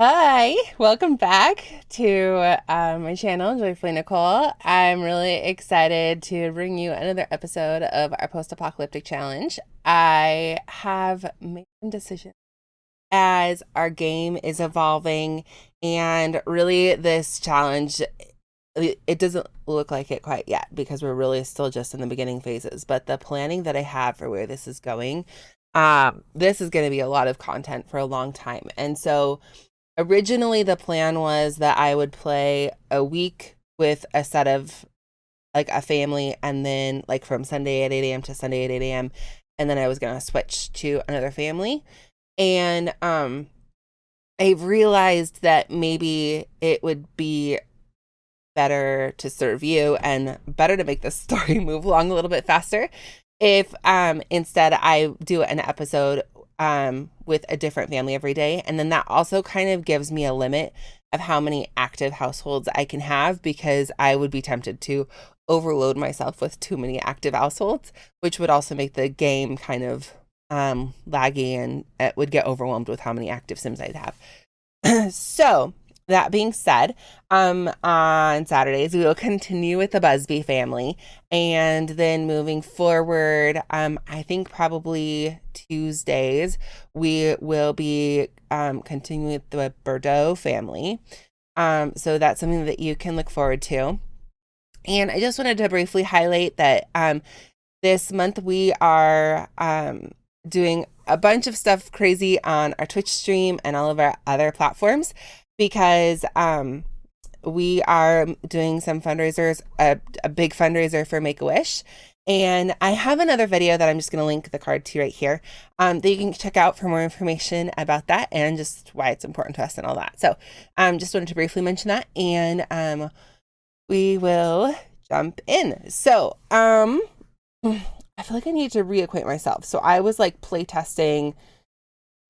Hi, welcome back to my channel, Joyfully Nicole. I'm really excited to bring you another episode of our post-apocalyptic challenge. I have made some decisions as our game is evolving, and really this challenge, it doesn't look like it quite yet because we're really still just in the beginning phases. But the planning that I have for where this is going, this is going to be a lot of content for a long time, and so. Originally, the plan was that I would play a week with a set of like a family, and then like from Sunday at 8 a.m. to Sunday at 8 a.m. And then I was going to switch to another family. And I've realized that maybe it would be better to serve you and better to make the story move along a little bit faster if instead I do an episode with a different family every day. And then that also kind of gives me a limit of how many active households I can have, because I would be tempted to overload myself with too many active households, which would also make the game kind of laggy, and it would get overwhelmed with how many active Sims I'd have. So, that being said, on Saturdays we will continue with the Busby family, and then moving forward, I think probably Tuesdays we will be continuing with the Bordeaux family. So that's something that you can look forward to. And I just wanted to briefly highlight that this month we are doing a bunch of stuff crazy on our Twitch stream and all of our other platforms, because we are doing some fundraisers, a big fundraiser for Make-A-Wish. And I have another video that I'm just going to link the card to right here that you can check out for more information about that and just why it's important to us and all that. So just wanted to briefly mention that, and we will jump in. So I feel like I need to reacquaint myself. So I was like playtesting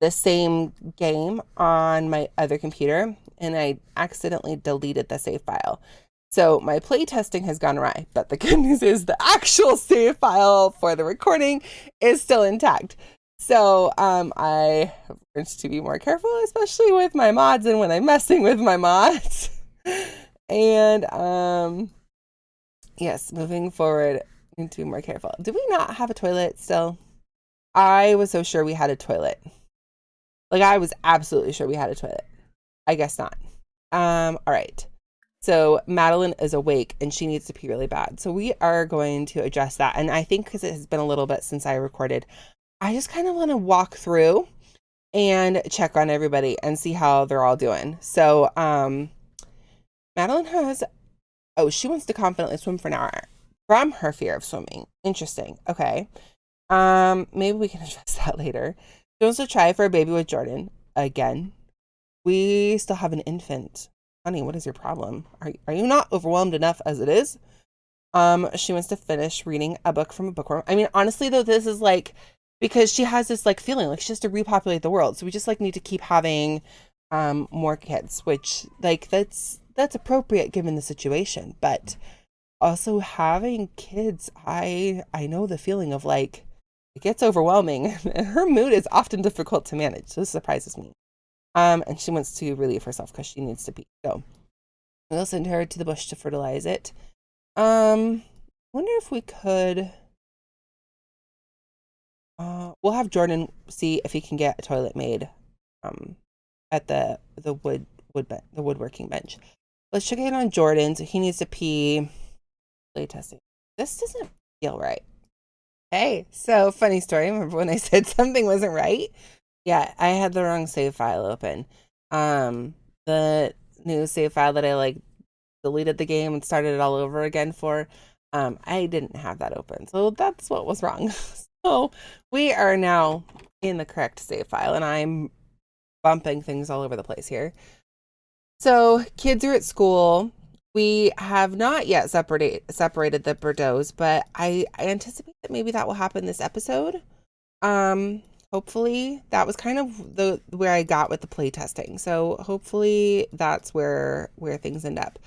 the same game on my other computer, and I accidentally deleted the save file. So my playtesting has gone awry, but the good news is the actual save file for the recording is still intact. So I have learned to be more careful, especially with my mods and when I'm messing with my mods. And yes, moving forward, I need to be more careful. Do we not have a toilet still? I was so sure we had a toilet. Like, I was absolutely sure we had a toilet. I guess not. All right. So Madalyn is awake and she needs to pee really bad. So we are going to address that. And I think because it has been a little bit since I recorded, I just kind of want to walk through and check on everybody and see how they're all doing. So Madalyn has, oh, she wants to confidently swim for an hour from her fear of swimming. Interesting. Okay. Maybe we can address that later. She wants to try for a baby with Jordan again. We still have an infant. Honey, what is your problem? Are you not overwhelmed enough as it is? She wants to finish reading a book from a bookworm. I mean, honestly though, this is like, because she has this like feeling like she has to repopulate the world. So we just like need to keep having more kids, which like that's appropriate given the situation. But also having kids, I know the feeling of like it gets overwhelming. Her mood is often difficult to manage. So this surprises me. And she wants to relieve herself because she needs to pee. So we'll send her to the bush to fertilize it. Wonder if we could. We'll have Jordan see if he can get a toilet made. At the woodworking bench. Let's check in on Jordan. So he needs to pee. Play testing. This doesn't feel right. Hey, so funny story. Remember when I said something wasn't right? Yeah, I had the wrong save file open. The new save file that I like deleted the game and started it all over again for, I didn't have that open. So that's what was wrong. So we are now in the correct save file, and I'm bumping things all over the place here. So kids are at school. We have not yet separated the Bordeaux, but I anticipate that maybe that will happen this episode. Hopefully that was kind of the where I got with the play testing. So hopefully that's where things end up.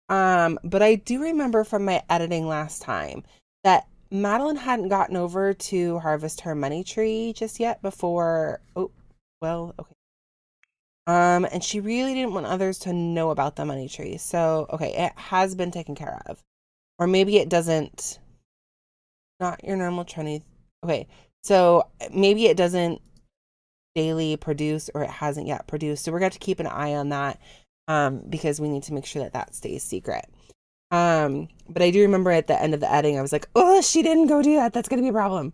But I do remember from my editing last time that Madalyn hadn't gotten over to harvest her money tree just yet before. Oh, well, okay. And she really didn't want others to know about the money tree. So, okay, it has been taken care of. Or maybe it doesn't, not your normal Chinese. Okay, so maybe it doesn't daily produce, or it hasn't yet produced. So we're going to keep an eye on that, because we need to make sure that that stays secret. But I do remember at the end of the editing, I was like, oh, she didn't go do that. That's going to be a problem.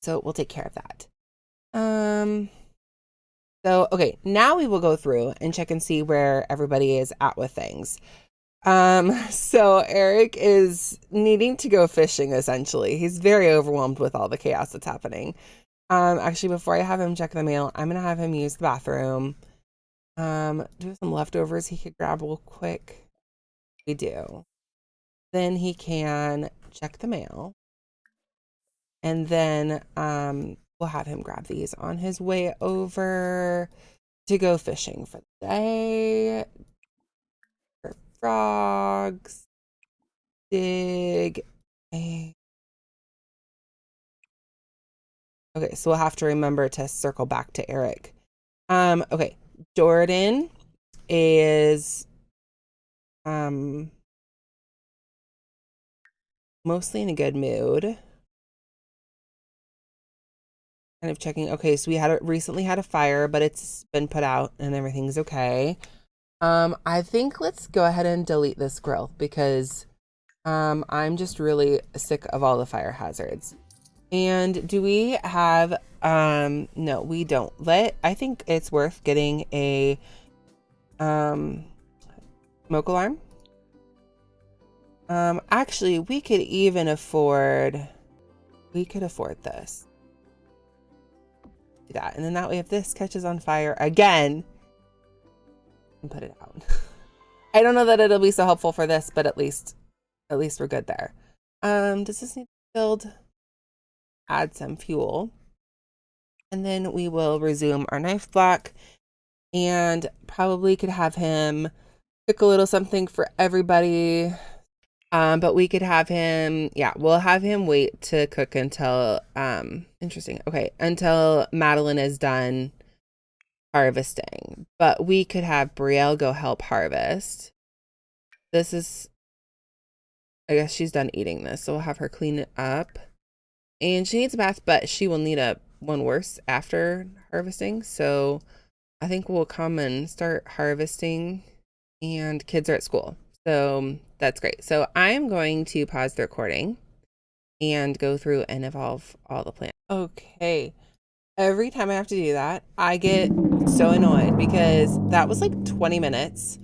So we'll take care of that. So, okay, now we will go through and check and see where everybody is at with things. So Eric is needing to go fishing, essentially. He's very overwhelmed with all the chaos that's happening. Actually, before I have him check the mail, I'm going to have him use the bathroom. Do some leftovers he could grab real quick. We do. Then he can check the mail. And then we'll have him grab these on his way over to go fishing for the day. For frogs. Dig. Okay, so we'll have to remember to circle back to Eric. Okay, Jordan is mostly in a good mood. Kind of checking. Okay, so we recently had a fire, but it's been put out and everything's okay. I think let's go ahead and delete this grill because I'm just really sick of all the fire hazards. And do we have no, we don't. I think it's worth getting a smoke alarm. Actually, we could afford this. Do that. And then that way, if this catches on fire again, and put it out. I don't know that it'll be so helpful for this, but at least we're good there. Does this need to be filled? Add some fuel. And then we will resume our knife block and probably could have him cook a little something for everybody. But we could have him, we'll have him wait to cook until, interesting. Okay. Until Madalyn is done harvesting, but we could have Brielle go help harvest. This is, I guess she's done eating this. So we'll have her clean it up and she needs a bath, but she will need one worse after harvesting. So I think we'll come and start harvesting and kids are at school. So that's great. So I'm going to pause the recording and go through and evolve all the plants. Okay. Every time I have to do that, I get so annoyed because that was like 20 minutes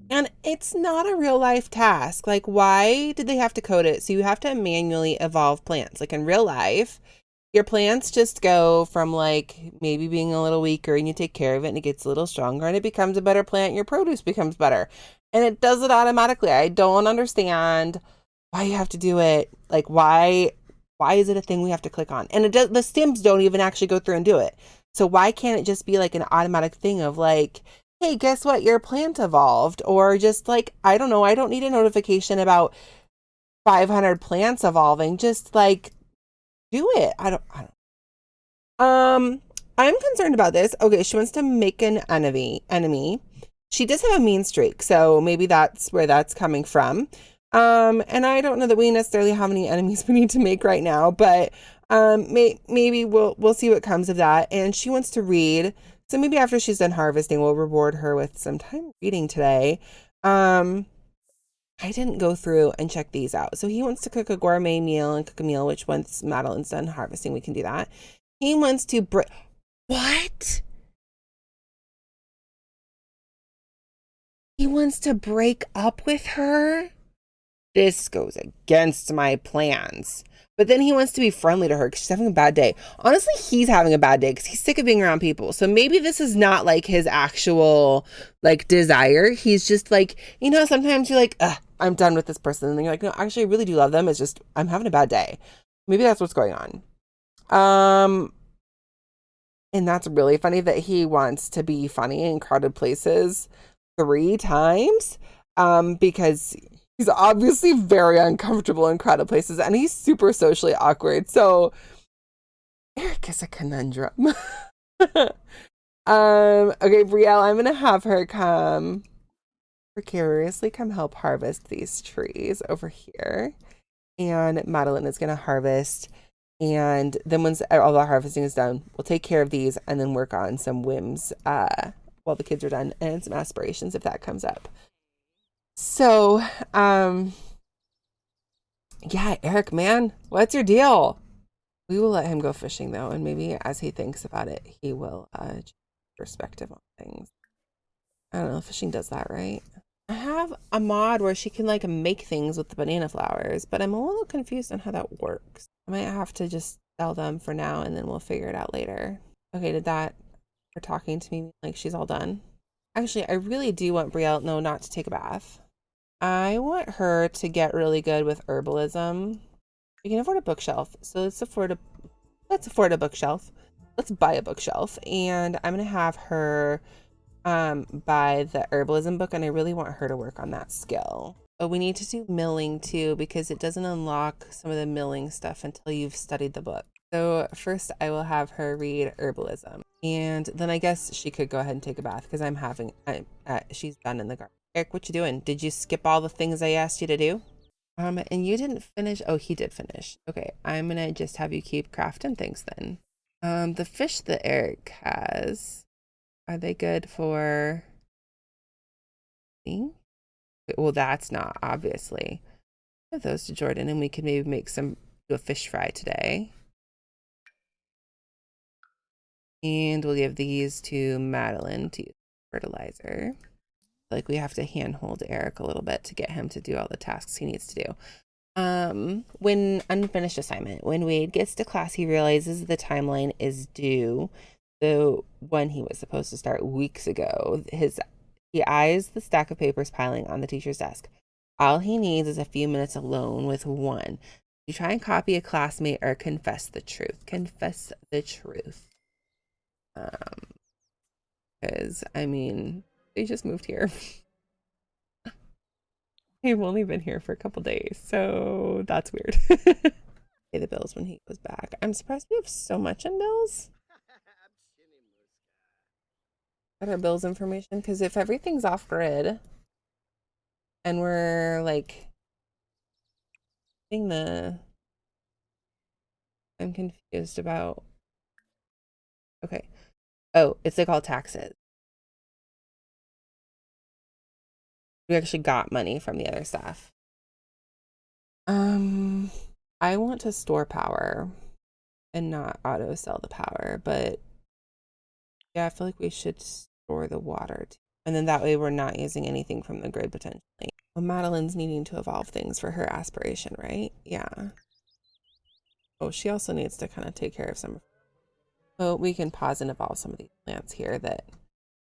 and it's not a real life task. Like, why did they have to code it? So you have to manually evolve plants. Like in real life, your plants just go from like maybe being a little weaker and you take care of it and it gets a little stronger and it becomes a better plant. Your produce becomes better and it does it automatically. I don't understand why you have to do it. Like, why is it a thing we have to click on? And the stems don't even actually go through and do it. So why can't it just be like an automatic thing of like, hey, guess what? Your plant evolved. Or just like, I don't know. I don't need a notification about 500 plants evolving. Just like do it. I don't. I'm concerned about this. Okay. She wants to make an enemy. She does have a mean streak. So maybe that's where that's coming from. And I don't know that we necessarily have any enemies we need to make right now, but maybe we'll see what comes of that. And she wants to read, so maybe after she's done harvesting, we'll reward her with some time reading today. I didn't go through and check these out. So he wants to cook a gourmet meal and cook a meal, which once Madalyn's done harvesting, we can do that. He wants to what? He wants to break up with her? This goes against my plans. But then he wants to be friendly to her because she's having a bad day. Honestly, he's having a bad day because he's sick of being around people. So maybe this is not like his actual like desire. He's just like, you know, sometimes you're like, I'm done with this person. And then you're like, no, actually, I really do love them. It's just, I'm having a bad day. Maybe that's what's going on. And that's really funny that he wants to be funny in crowded places 3 times. Because he's obviously very uncomfortable in crowded places and he's super socially awkward. So Eric is a conundrum. Okay, Brielle, I'm gonna have her come precariously come help harvest these trees over here. And Madalyn is gonna harvest. And then once all the harvesting is done, we'll take care of these and then work on some whims while the kids are done and some aspirations if that comes up. So, yeah, Eric, man, what's your deal? We will let him go fishing though, and maybe as he thinks about it, he will change perspective on things. I don't know, fishing does that, right? I have a mod where she can like make things with the banana flowers, but I'm a little confused on how that works. I might have to just sell them for now and then we'll figure it out later. Okay, did that her talking to me like she's all done? Actually, I really do want Brielle, no, not to take a bath. I want her to get really good with herbalism. We can afford a bookshelf, so let's afford a bookshelf. Let's buy a bookshelf, and I'm gonna have her buy the herbalism book, and I really want her to work on that skill. But we need to do milling too, because it doesn't unlock some of the milling stuff until you've studied the book. So first I will have her read herbalism, and then I guess she could go ahead and take a bath because she's done in the garden. Eric, what you doing? Did you skip all the things I asked you to do? And you didn't finish. Oh, he did finish. Okay, I'm gonna just have you keep crafting things then. The fish that Eric has, are they good for me? Well, that's not, obviously. Give those to Jordan and we can maybe do a fish fry today. And we'll give these to Madalyn to use fertilizer. Like we have to handhold Eric a little bit to get him to do all the tasks he needs to do. When unfinished assignment, when Wade gets to class, he realizes the timeline is due. The one he was supposed to start weeks ago. He eyes the stack of papers piling on the teacher's desk. All he needs is a few minutes alone with one. You try and copy a classmate or confess the truth. Confess the truth. Because I mean, they just moved here. They've only been here for a couple days, so that's weird. Pay the bills when he goes back. I'm surprised we have so much in bills. Our bills information, because if everything's off grid and we're like I'm confused about. Okay. Oh, it's like all taxes. We actually got money from the other stuff. I want to store power and not auto sell the power, but yeah, I feel like we should store the water too. And then that way we're not using anything from the grid potentially. Well, Madalyn's needing to evolve things for her aspiration, right? Yeah. Oh, she also needs to kind of take care of some. Oh, we can pause and evolve some of these plants here that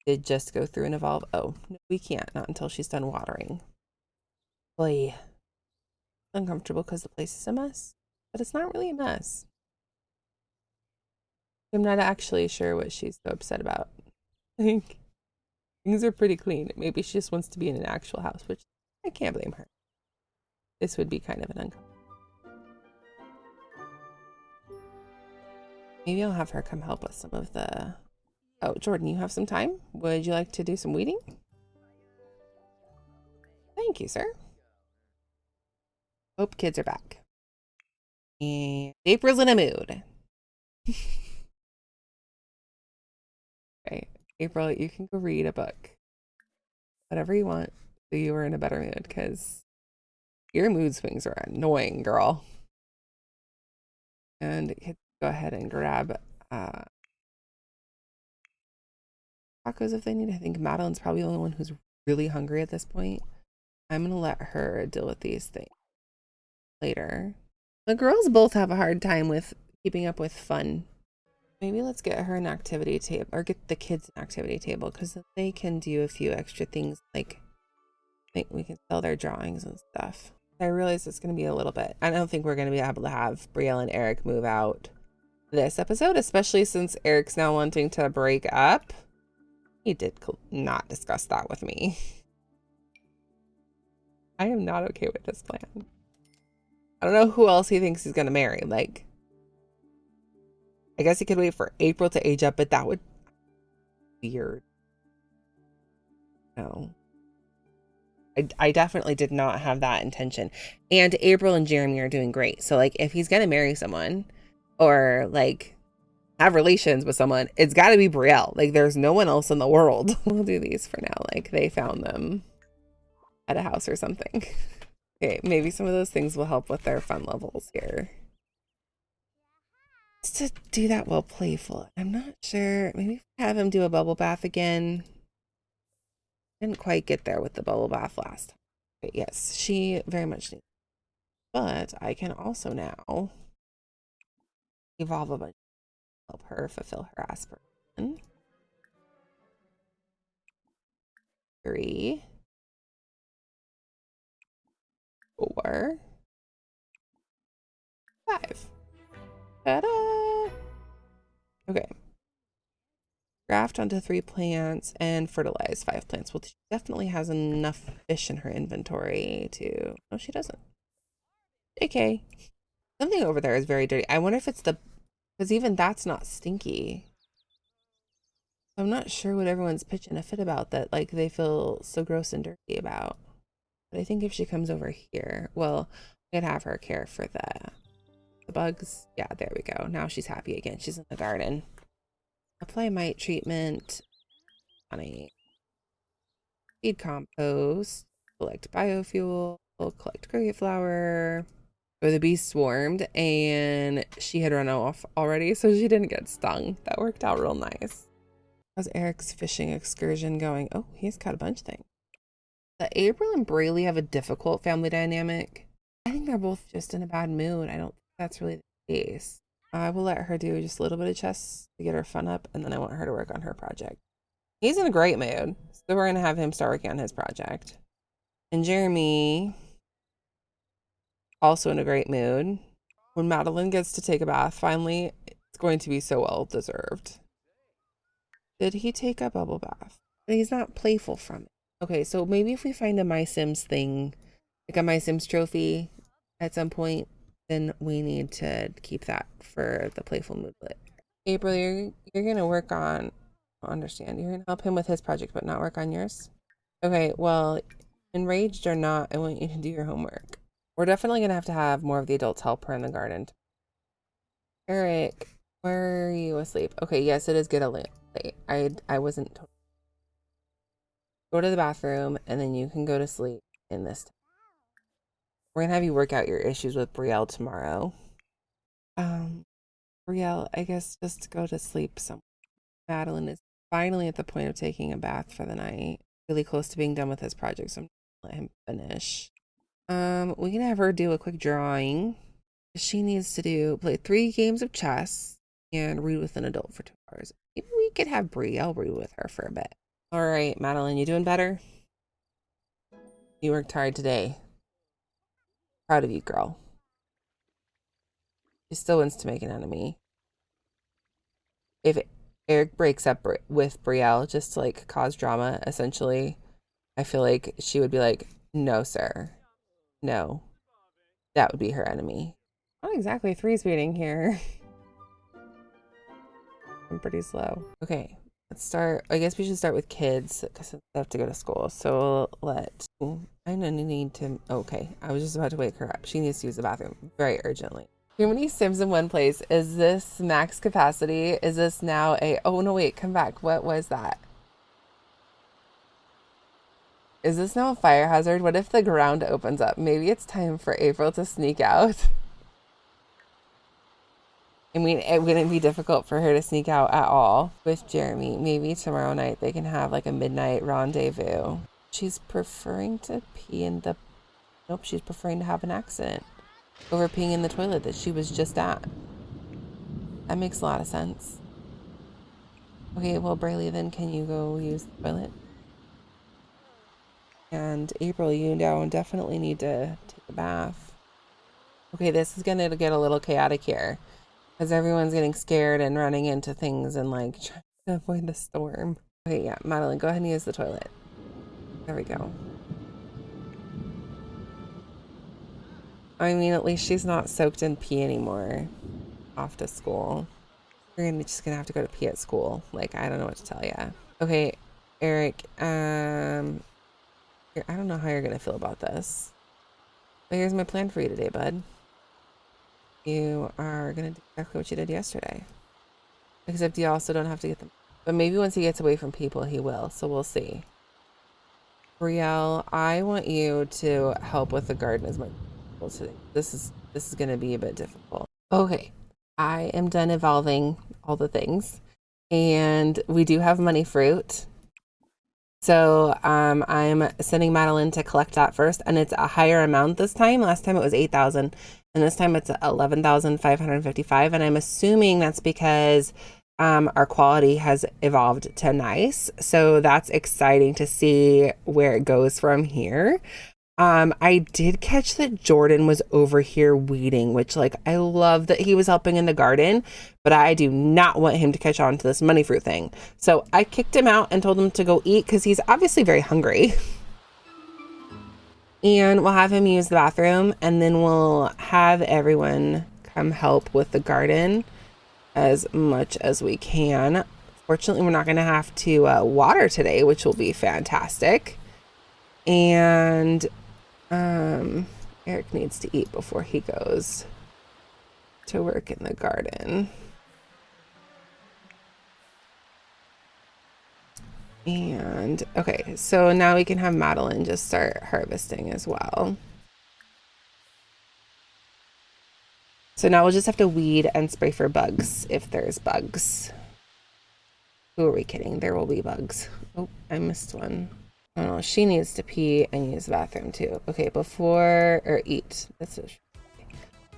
did just go through and evolve. Oh, no, we can't, not until she's done watering. Boy, uncomfortable because the place is a mess, but it's not really a mess. I'm not actually sure what she's so upset about. I think things are pretty clean. Maybe she just wants to be in an actual house, which I can't blame her. This would be kind of an uncomfortable. Maybe I'll have her come help with some of the. Oh, Jordan, you have some time? Would you like to do some weeding? Thank you, sir. Hope kids are back. And April's in a mood. Okay, April, you can go read a book. Whatever you want, so you are in a better mood, because your mood swings are annoying, girl. And go ahead and grab tacos if they need. I think Madalyn's probably the only one who's really hungry at this point. I'm gonna let her deal with these things later. The girls both have a hard time with keeping up with fun. Maybe let's get her an activity table, or get the kids an activity table, because they can do a few extra things, like I think we can sell their drawings and stuff. I realize it's going to be a little bit. I don't think we're going to be able to have Brielle and Eric move out this episode, especially since Eric's now wanting to break up. He did not discuss that with me. I am not okay with this plan. I don't know who else he thinks he's going to marry. Like, I guess he could wait for April to age up, but that would weird. No. I definitely did not have that intention. And April and Jeremy are doing great. So like if he's gonna marry someone or like have relations with someone, it's gotta be Brielle. Like there's no one else in the world. We'll do these for now. Like they found them at a house or something. Okay, maybe some of those things will help with their fun levels here. Just to do that while playful. I'm not sure. Maybe have him do a bubble bath again. Didn't quite get there with the bubble bath last time. But yes, she very much needs. But I can also now evolve a bunch to help her fulfill her aspiration. 3, 4, 5. Ta-da! Okay. Graft onto 3 plants and fertilize 5 plants. Well, she definitely has enough fish in her inventory to... No, she doesn't. JK. Something over there is very dirty. I wonder if it's the... Because even that's not stinky. I'm not sure what everyone's pitching a fit about that, like, they feel so gross and dirty about. But I think if she comes over here... Well, I could have her care for the bugs. Yeah, there we go. Now she's happy again. She's in the garden. Apply mite treatment, honey, feed compost, collect biofuel, collect cricket flour. Or the bee swarmed and she had run off already, so she didn't get stung. That worked out real nice. How's Eric's fishing excursion going? Oh, he's got a bunch of things. The April and Braley have a difficult family dynamic. I think they're both just in a bad mood. I don't think that's really the case. I will let her do just a little bit of chess to get her fun up, and then I want her to work on her project. He's in a great mood, so we're going to have him start working on his project. And Jeremy, also in a great mood. When Madalyn gets to take a bath, finally, it's going to be so well deserved. Did he take a bubble bath? But he's not playful from it. Okay, so maybe if we find a My Sims thing, like a My Sims trophy at some point, then we need to keep that for the playful moodlet. April, you're gonna work on, I understand, you're gonna help him with his project but not work on yours. Okay, well, enraged or not, I want you to do your homework. We're definitely gonna have to have more of the adults help her in the garden. Eric, where are you asleep? Okay, yes, it is getting late. I wasn't totally... Go to the bathroom and then you can go to sleep in this time. We're gonna have you work out your issues with Brielle tomorrow. Brielle, I guess just go to sleep somewhere. Madalyn is finally at the point of taking a bath for the night. Really close to being done with his project, so I'm gonna let him finish. We can have her do a quick drawing. She needs to play 3 games of chess and read with an adult for 2 hours. Maybe we could have Brielle read with her for a bit. All right, Madalyn, you doing better? You worked hard today. Proud of you, girl. She still wants to make an enemy. If Eric breaks up with Brielle just to like cause drama, essentially, I feel like she would be like, no, sir. No. That would be her enemy. Not exactly 3 speeding here. I'm pretty slow. Okay, let's start. I guess we should start with kids because they have to go to school. So I need to, okay. I was just about to wake her up. She needs to use the bathroom very urgently. Too many Sims in one place. Is this max capacity? Is this now a, oh no, wait, come back. What was that? Is this now a fire hazard? What if the ground opens up? Maybe it's time for April to sneak out. I mean, it wouldn't be difficult for her to sneak out at all with Jeremy. Maybe tomorrow night they can have like a midnight rendezvous. She's preferring to pee in the... Nope, she's preferring to have an accident over peeing in the toilet that she was just at. That makes a lot of sense. Okay, well, Braley, then can you go use the toilet? And April, you now definitely need to take a bath. Okay, this is gonna get a little chaotic here because everyone's getting scared and running into things and like trying to avoid the storm. Okay, yeah, Madalyn, go ahead and use the toilet. There we go. I mean, at least she's not soaked in pee anymore. Off to school. You're just gonna have to go to pee at school. Like, I don't know what to tell you. Okay, Eric, I don't know how you're gonna feel about this. But here's my plan for you today, bud. You are gonna do exactly what you did yesterday. Except you also don't have to get them. But maybe once he gets away from people, he will. So we'll see. Brielle, I want you to help with the garden as much as possible today. This is gonna be a bit difficult. Okay, I am done evolving all the things, and we do have money fruit. So I'm sending Madalyn to collect that first, and it's a higher amount this time. Last time it was 8,000, and this time it's 11,555. And I'm assuming that's because our quality has evolved to nice. So that's exciting to see where it goes from here. I did catch that Jordan was over here weeding, which, like, I love that he was helping in the garden, but I do not want him to catch on to this money fruit thing. So I kicked him out and told him to go eat because he's obviously very hungry. And we'll have him use the bathroom, and then we'll have everyone come help with the garden as much as we can. Fortunately, we're not going to have to water today, which will be fantastic. And Eric needs to eat before he goes to work in the garden. And okay, so now we can have Madalyn just start harvesting as well. So now we'll just have to weed and spray for bugs if there's bugs. Who are we kidding? There will be bugs. Oh, I missed one. Oh no, she needs to pee and use the bathroom too. Okay, or eat.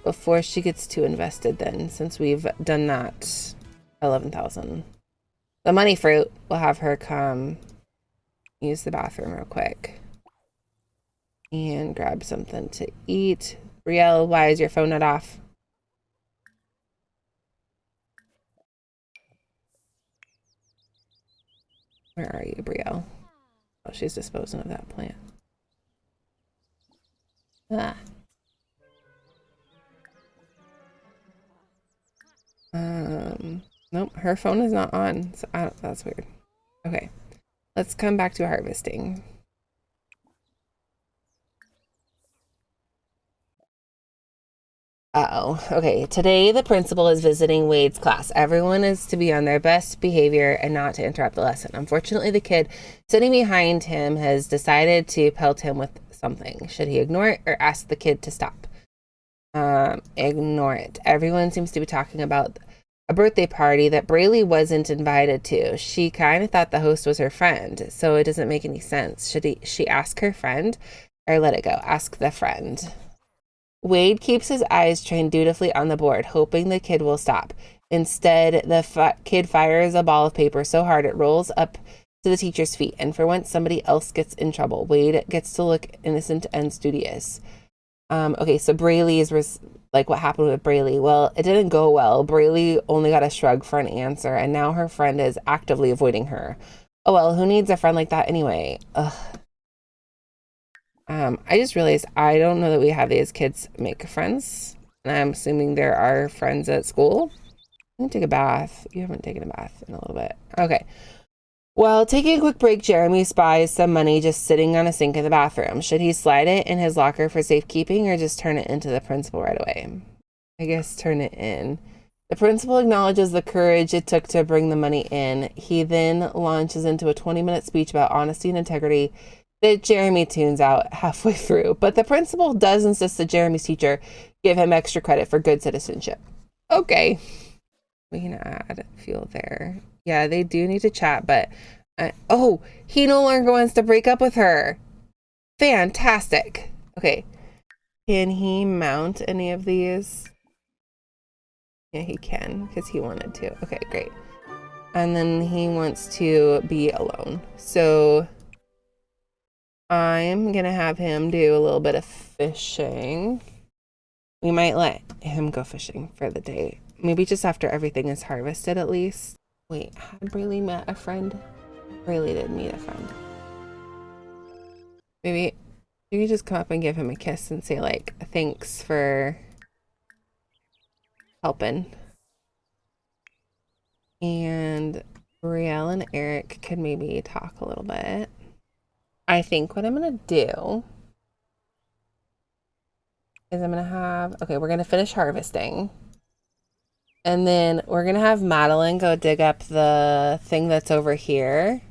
Before she gets too invested then, since we've done that 11,000. The money fruit, we'll have her come use the bathroom real quick. And grab something to eat. Brielle, why is your phone not off? Where are you, Brielle? Oh, she's disposing of that plant. Ah. Nope, her phone is not on, so that's weird. Okay, let's come back to harvesting. Uh-oh. Okay, today the principal is visiting Wade's class. Everyone is to be on their best behavior and not to interrupt the lesson. Unfortunately, the kid sitting behind him has decided to pelt him with something. Should he ignore it or ask the kid to stop? Ignore it. Everyone seems to be talking about a birthday party that Braley wasn't invited to. She kind of thought the host was her friend, so it doesn't make any sense. Should she ask her friend or let it go? Ask the friend. Wade keeps his eyes trained dutifully on the board, hoping the kid will stop. Instead, the kid fires a ball of paper so hard it rolls up to the teacher's feet, and for once somebody else gets in trouble. Wade gets to look innocent and studious. Okay, so Braley's like, what happened with Braley? Well, it didn't go well. Braley only got a shrug for an answer, and now her friend is actively avoiding her. Oh well, who needs a friend like that anyway? Ugh. I just realized I don't know that we have these kids make friends. And I'm assuming there are friends at school. I'm gonna take a bath. You haven't taken a bath in a little bit. Okay. Well, taking a quick break, Jeremy spies some money just sitting on a sink in the bathroom. Should he slide it in his locker for safekeeping or just turn it into the principal right away? I guess turn it in. The principal acknowledges the courage it took to bring the money in. He then launches into a 20-minute speech about honesty and integrity that Jeremy tunes out halfway through. But the principal does insist that Jeremy's teacher give him extra credit for good citizenship. Okay. We can add fuel there. Yeah, they do need to chat, but oh, he no longer wants to break up with her. Fantastic. Okay. Can he mount any of these? Yeah, he can because he wanted to. Okay, great. And then he wants to be alone. So I'm going to have him do a little bit of fishing. We might let him go fishing for the day. Maybe just after everything is harvested at least. Wait, had Braley met a friend? Braley did meet a friend. Maybe you could just come up and give him a kiss and say, like, thanks for helping. And Brielle and Eric could maybe talk a little bit. I think what I'm gonna do is I'm gonna have, okay, we're gonna finish harvesting. And then we're gonna have Madalyn go dig up the thing that's over here.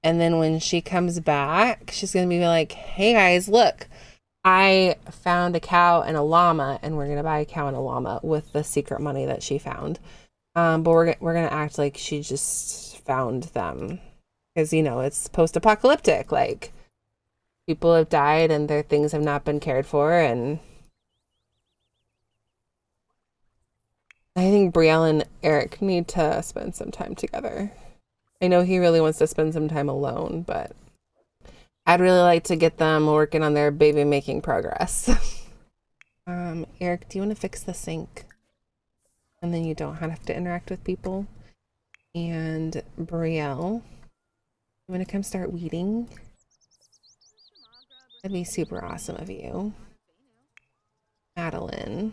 And then when she comes back, she's gonna be like, hey guys, look, I found a cow and a llama, and we're gonna buy a cow and a llama with the secret money that she found. But we're gonna act like she just found them, because you know it's post-apocalyptic. Like people have died and their things have not been cared for, and I think Brielle and Eric need to spend some time together. I know he really wants to spend some time alone, but I'd really like to get them working on their baby making progress. Eric, do you want to fix the sink? And then you don't have to interact with people. And Brielle, you want to come start weeding? That'd be super awesome of you. Madalyn.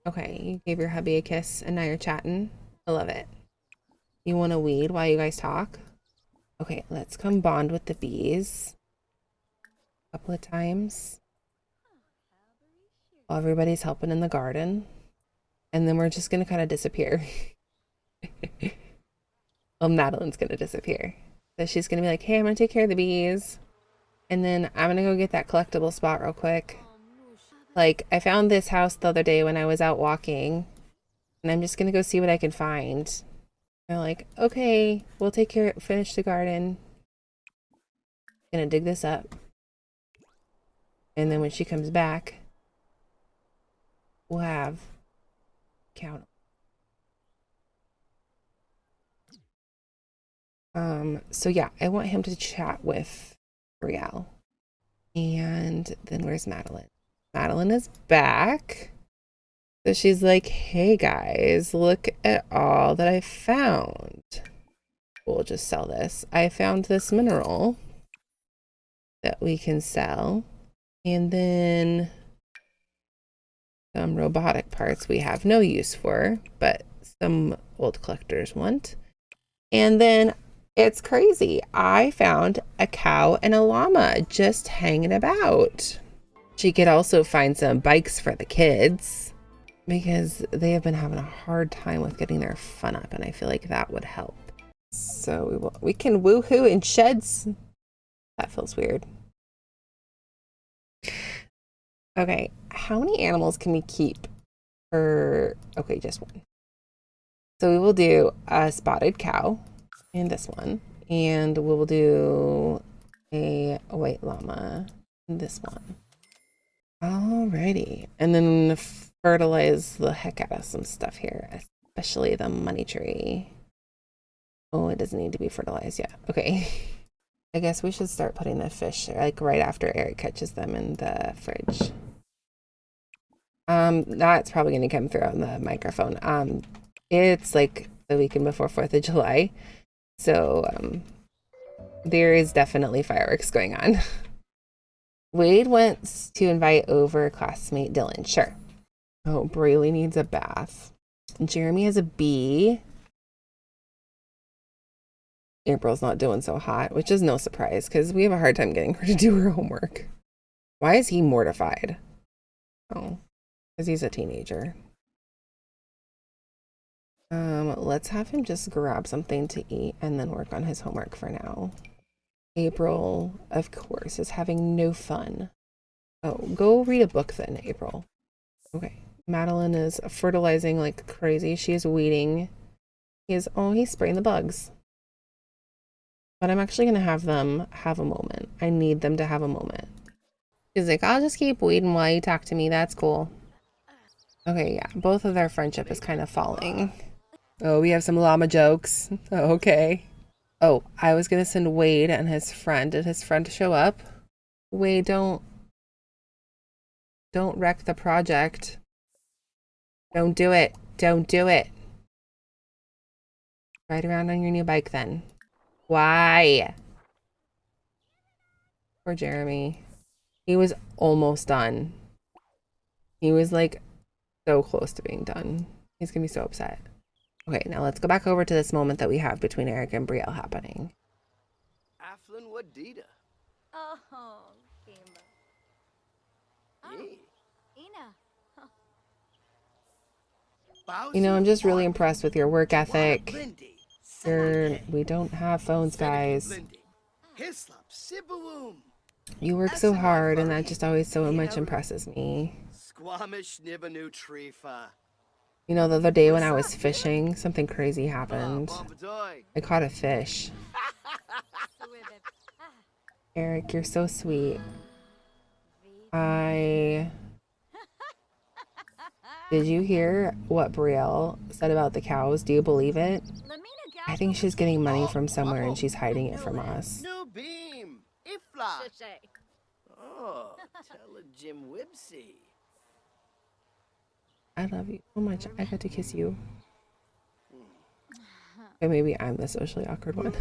Okay, you gave your hubby a kiss and now you're chatting. I love it. You want to weed while you guys talk? Okay, let's come bond with the bees a couple of times while everybody's helping in the garden. And then we're just going to kind of disappear. Well, Madalyn's going to disappear. So she's going to be like, hey, I'm going to take care of the bees. And then I'm going to go get that collectible spot real quick. Like, I found this house the other day when I was out walking. And I'm just going to go see what I can find. They're like, okay, we'll take care, finish the garden. Gonna dig this up. And then when she comes back, we'll have count. So yeah, I want him to chat with Brielle. And then where's Madalyn? Madalyn is back. So she's like, hey guys, look at all that I found. We'll just sell this. I found this mineral that we can sell. And then some robotic parts we have no use for, but some old collectors want. And then it's crazy. I found a cow and a llama just hanging about. She could also find some bikes for the kids because they have been having a hard time with getting their fun up, and I feel like that would help. So we can woohoo in sheds. That feels weird. Okay, how many animals can we keep per... Okay, just one. So we will do a spotted cow and this one. And we'll do a white llama and this one. Alrighty. And then fertilize the heck out of some stuff here, especially the money tree. Oh, it doesn't need to be fertilized yet. Okay. I guess we should start putting the fish like right after Eric catches them in the fridge. That's probably going to come through on the microphone. It's like the weekend before 4th of July. So, there is definitely fireworks going on. Wade wants to invite over classmate Dylan. Sure. Oh, Braylee needs a bath. Jeremy has a bee. April's not doing so hot, which is no surprise because we have a hard time getting her to do her homework. Why is he mortified? Oh, because he's a teenager. Let's have him just grab something to eat and then work on his homework for now. April, of course, is having no fun. Oh, go read a book then, April. Okay. Madalyn is fertilizing like crazy. She is weeding. He's spraying the bugs. But I'm actually going to have them have a moment. I need them to have a moment. She's like, I'll just keep weeding while you talk to me. That's cool. Okay, yeah. Both of their friendship is kind of falling. Oh, we have some llama jokes. Oh, okay. Oh, I was going to send Wade and his friend. Did his friend show up? Wade, don't wreck the project. Don't do it. Don't do it. Ride around on your new bike then. Why? Poor Jeremy. He was almost done. He was like so close to being done. He's gonna be so upset. Okay, now let's go back over to this moment that we have between Eric and Brielle happening. Aflin Wadida. Oh, Kimba. Ina. You know, I'm just really impressed with your work ethic. We don't have phones, guys. You work so hard, and that just always so much impresses me. You know, the other day when I was fishing, something crazy happened. I caught a fish. Eric, you're so sweet. Did you hear what Brielle said about the cows? Do you believe it? I think she's getting money from somewhere and she's hiding it from us. No beam. Ifla. Oh, tell Jim Wibsy. I love you so much. I got to kiss you. Okay, maybe I'm the socially awkward one.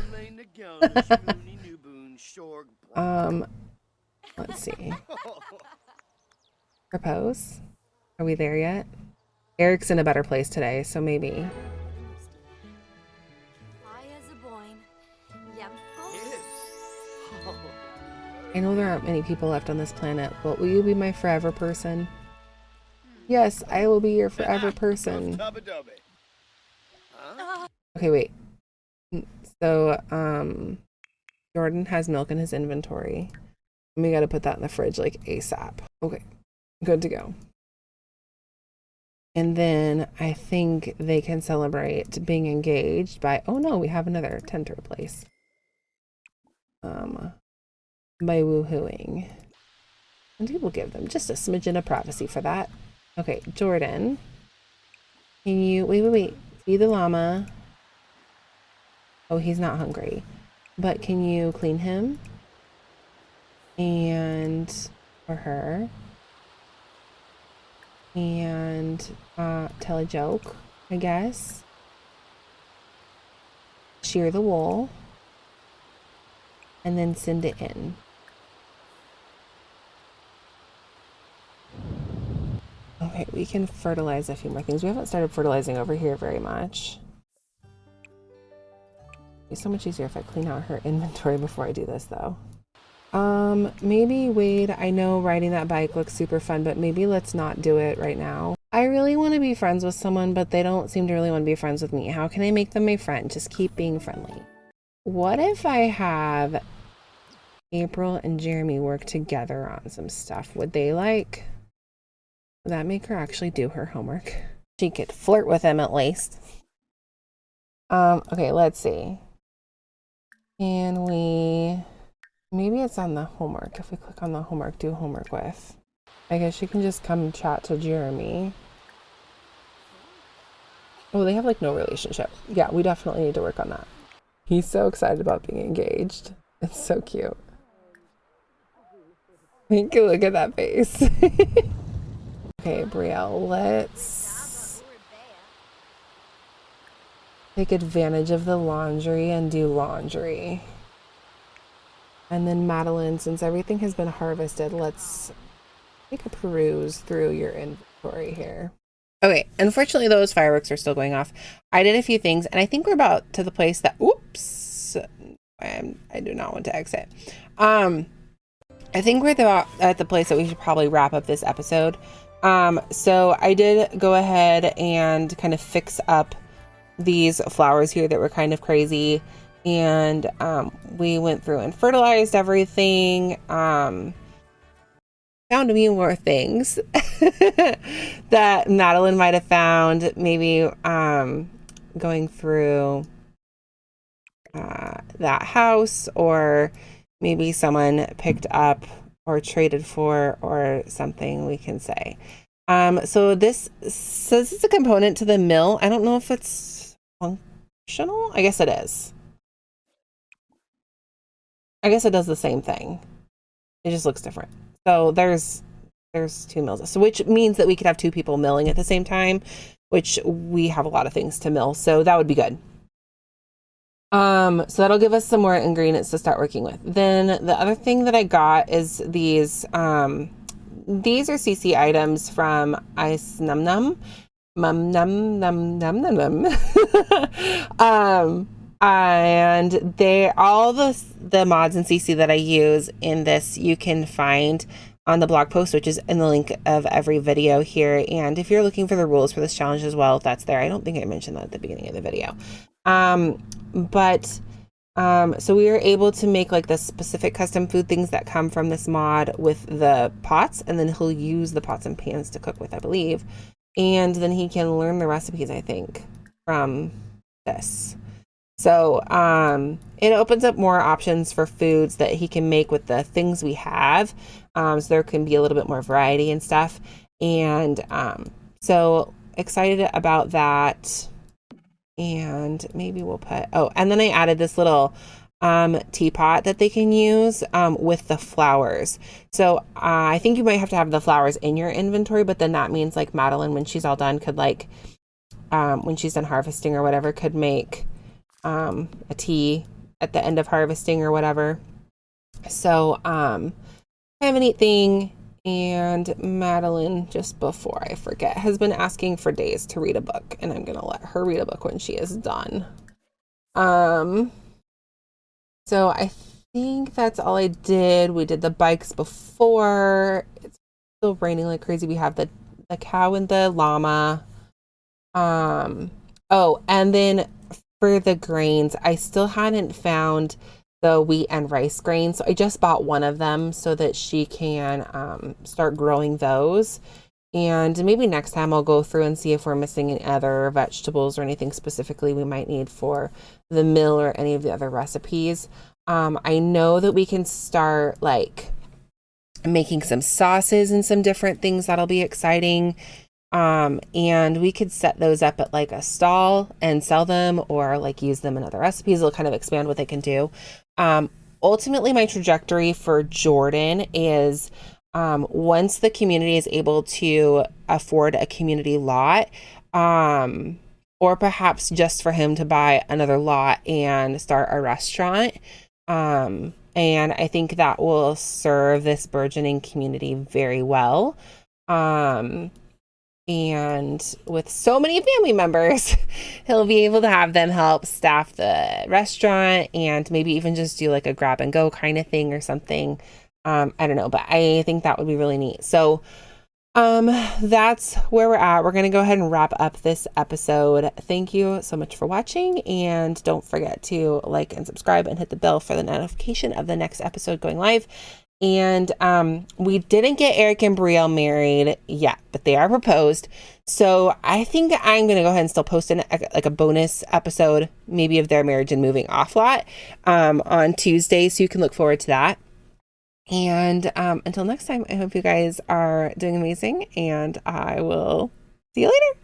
Let's see. Propose? Are we there yet? Eric's in a better place today, so maybe. I know there aren't many people left on this planet, but will you be my forever person? Yes, I will be your forever person. Okay, wait. So, Jordan has milk in his inventory. We gotta put that in the fridge like ASAP. Okay, good to go. And then I think they can celebrate being engaged by, oh no, we have another tent to replace. By woohooing. And we will give them just a smidgen of privacy for that. Okay, Jordan. Can you, wait. Feed the llama. Oh, he's not hungry. But can you clean him? And, for her. And tell a joke, I guess. Shear the wool. And then send it in. Okay, we can fertilize a few more things. We haven't started fertilizing over here very much. It'd be so much easier if I clean out her inventory before I do this, though. Maybe Wade, I know riding that bike looks super fun, but maybe let's not do it right now. I really want to be friends with someone, but they don't seem to really want to be friends with me. How can I make them my friend? Just keep being friendly. What if I have April and Jeremy work together on some stuff? Would they like... Would that make her actually do her homework? She could flirt with him at least. Okay, let's see. Can we... Maybe it's on the homework. If we click on the homework, do homework with. I guess she can just come chat to Jeremy. Oh, they have like no relationship. Yeah, we definitely need to work on that. He's so excited about being engaged. It's so cute. You can look at that face. Okay, Brielle, let's take advantage of the laundry and do laundry. And then Madalyn, since everything has been harvested, let's take a peruse through your inventory here. Okay, unfortunately those fireworks are still going off. I did a few things, and I think we're about to the place that, oops, I do not want to exit. I think we're at the place that we should probably wrap up this episode. So I did go ahead and kind of fix up these flowers here that were kind of crazy. And we went through and fertilized everything. Found a few more things that Madalyn might have found. Maybe going through that house, or maybe someone picked up or traded for, or something we can say. So this says it's a component to the mill. I don't know if it's functional. I guess it is. I guess it does the same thing. It just looks different. So there's two mills. So which means that we could have two people milling at the same time, which we have a lot of things to mill. So that would be good. So that'll give us some more ingredients to start working with. Then the other thing that I got is these are CC items from Ice Num Num. Mum num num num num num. And all the mods and CC that I use in this you can find on the blog post, which is in the link of every video here. And if you're looking for the rules for this challenge as well, that's there. I don't think I mentioned that at the beginning of the video. So we were able to make like the specific custom food things that come from this mod with the pots, and then he'll use the pots and pans to cook with, I believe. And then he can learn the recipes, I think, from this. So it opens up more options for foods that he can make with the things we have. So there can be a little bit more variety and stuff. And so excited about that. And maybe we'll put, and then I added this little teapot that they can use with the flowers. So I think you might have to have the flowers in your inventory, but then that means like Madalyn, when she's all done, could like, when she's done harvesting or whatever, could make a tea at the end of harvesting or whatever. So I have a neat thing. And Madalyn, just before I forget, has been asking for days to read a book, and I'm gonna let her read a book when she is done. So I think that's all I did. We did the bikes before. It's still raining like crazy. We have the cow and the llama. And then for the grains, I still hadn't found the wheat and rice grains. So I just bought one of them so that she can start growing those. And maybe next time I'll go through and see if we're missing any other vegetables or anything specifically we might need for the meal or any of the other recipes. I know that we can start like making some sauces and some different things. That'll be exciting. And we could set those up at like a stall and sell them, or like use them in other recipes. It'll kind of expand what they can do. Ultimately, my trajectory for Jordan is once the community is able to afford a community lot, or perhaps just for him to buy another lot and start a restaurant. And I think that will serve this burgeoning community very well. And with so many family members, he'll be able to have them help staff the restaurant and maybe even just do like a grab and go kind of thing or something. I don't know, but I think that would be really neat. So that's where we're at. We're going to go ahead and wrap up this episode. Thank you so much for watching, and don't forget to like and subscribe and hit the bell for the notification of the next episode going live. And we didn't get Eric and Brielle married yet, but they are proposed. So I think I'm going to go ahead and still post like a bonus episode, maybe of their marriage and moving off lot on Tuesday. So you can look forward to that. And until next time, I hope you guys are doing amazing, and I will see you later.